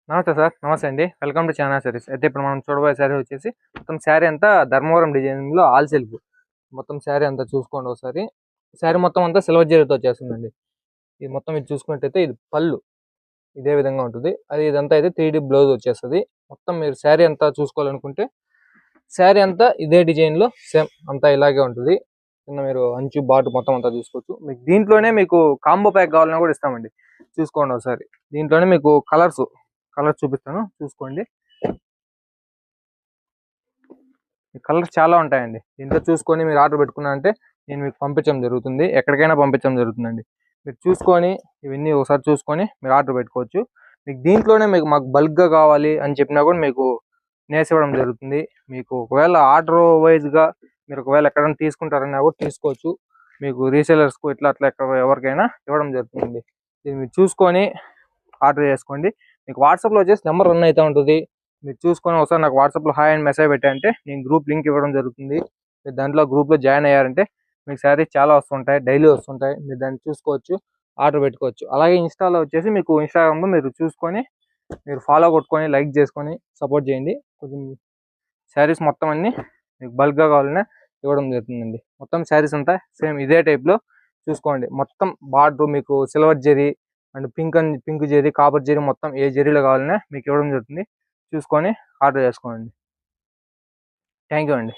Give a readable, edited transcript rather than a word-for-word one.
నమస్తే సార్. నమస్తే అండి. వెల్కమ్ టు చానా సారీస్. అయితే ఇప్పుడు మనం చూడబోయే శారీ వచ్చేసి మొత్తం శారీ అంతా ధర్మవరం డిజైనింగ్‌లో ఆల్ సెల్ఫ్. మొత్తం శారీ అంతా చూసుకోండి ఒకసారి. శారీ మొత్తం అంతా సిల్వర్ జరీతో వచ్చేస్తుందండి. ఇది మొత్తం ఇది చూసుకున్నట్టయితే ఇది పళ్ళు ఇదే విధంగా ఉంటుంది. ఇదంతా అయితే 3D బ్లౌజ్ వచ్చేస్తది. మొత్తం మీరు శారీ అంతా చూసుకోవాలనుకుంటే శారీ అంతా ఇదే డిజైన్‌లో సేమ్ అంతా ఇలాగే ఉంటుంది. కింద మీరు అంచు బాటు మొత్తం అంతా చూసుకోవచ్చు. మీకు దీంట్లోనే మీకు కాంబో ప్యాక్ కావాలన్నా కూడా ఇస్తామండి. చూసుకోండి ఒకసారి. దీంట్లోనే మీకు కలర్స్ చూపిస్తాను చూసుకోండి. ఈ కలర్స్ చాలా ఉంటాయండి. దీంట్లో చూసుకొని మీరు ఆర్డర్ పెట్టుకున్నారంటే నేను మీకు పంపించడం జరుగుతుంది. ఎక్కడికైనా పంపించడం జరుగుతుందండి. మీరు చూసుకొని ఇవన్నీ ఒకసారి చూసుకొని మీరు ఆర్డర్ పెట్టుకోవచ్చు. మీకు దీంట్లోనే మాకు బల్క్గా కావాలి అని చెప్పినా కూడా మీకు నేసివ్వడం జరుగుతుంది. మీకు ఒకవేళ ఆర్డర్ వైజ్గా మీరు ఒకవేళ ఎక్కడైనా తీసుకుంటారన్నా కూడా తీసుకోవచ్చు. మీకు రీసేలర్స్కు అట్లా ఎవరికైనా ఇవ్వడం జరుగుతుంది. ఇది మీరు చూసుకొని ఆర్డర్ చేసుకోండి. మీకు వాట్సాప్లో వచ్చేసి నెంబర్ రన్ అవుతూ ఉంటుంది. మీరు చూసుకొని ఒకసారి నాకు వాట్సాప్లో హాయ్ అని మెసేజ్ పెట్టారంటే నేను గ్రూప్ లింక్ ఇవ్వడం జరుగుతుంది. మీరు దాంట్లో గ్రూప్లో జాయిన్ అయ్యారంటే మీకు శారీస్ చాలా వస్తుంటాయి, డైలీ వస్తుంటాయి. మీరు దాన్ని చూసుకోవచ్చు, ఆర్డర్ పెట్టుకోవచ్చు. అలాగే ఇన్స్టాలో వచ్చేసి మీకు ఇన్స్టాగ్రామ్లో మీరు చూసుకొని మీరు ఫాలో కొట్టుకొని లైక్ చేసుకొని సపోర్ట్ చేయండి. కొంచెం శారీస్ మొత్తం అన్నీ మీకు బల్క్గా కావాలన్నా ఇవ్వడం జరుగుతుందండి. మొత్తం శారీస్ అంతా సేమ్ ఇదే టైప్లో చూసుకోండి. మొత్తం బార్డర్ మీకు silver zari and pink zari, copper zari మొత్తం ఏ జరీలో కావాలన్నా మీకు ఇవ్వడం జరుగుతుంది. చూసుకొని ఆర్డర్ చేసుకోండి. థ్యాంక్ యూ అండి.